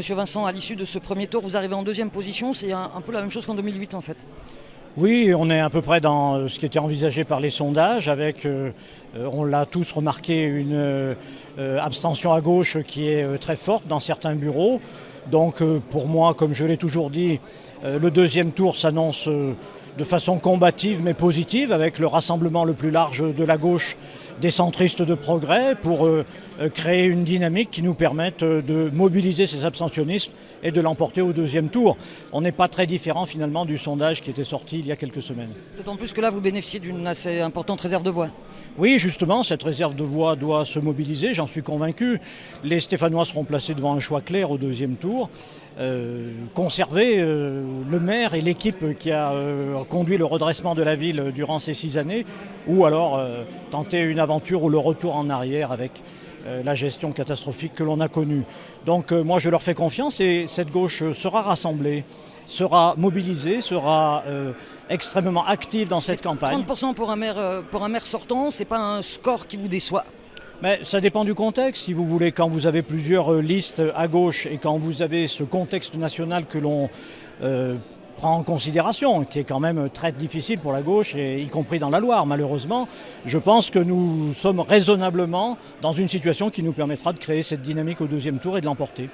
Monsieur Vincent, à l'issue de ce premier tour, vous arrivez en deuxième position, c'est un peu la même chose qu'en 2008 en fait. Oui, on est à peu près dans ce qui était envisagé par les sondages, avec, on l'a tous remarqué, une abstention à gauche qui est très forte dans certains bureaux. Donc pour moi, comme je l'ai toujours dit, le deuxième tour s'annonce de façon combative mais positive, avec le rassemblement le plus large de la gauche des centristes de progrès pour créer une dynamique qui nous permette de mobiliser ces abstentionnistes et de l'emporter au deuxième tour. On n'est pas très différent finalement du sondage qui était sorti il y a quelques semaines. D'autant plus que là, vous bénéficiez d'une assez importante réserve de voix. Oui, justement, cette réserve de voix doit se mobiliser, j'en suis convaincu. Les Stéphanois seront placés devant un choix clair au deuxième tour. Conserver le maire et l'équipe qui a conduit le redressement de la ville durant ces 6 années, ou alors tenter une aventure ou le retour en arrière avec la gestion catastrophique que l'on a connue. Donc moi je leur fais confiance et cette gauche sera rassemblée, sera mobilisée, sera extrêmement active dans cette campagne. 30% pour un maire sortant, c'est pas un score qui vous déçoit? Mais ça dépend du contexte, si vous voulez, quand vous avez plusieurs listes à gauche et quand vous avez ce contexte national que l'on prend en considération, qui est quand même très difficile pour la gauche, y compris dans la Loire malheureusement, je pense que nous sommes raisonnablement dans une situation qui nous permettra de créer cette dynamique au deuxième tour et de l'emporter.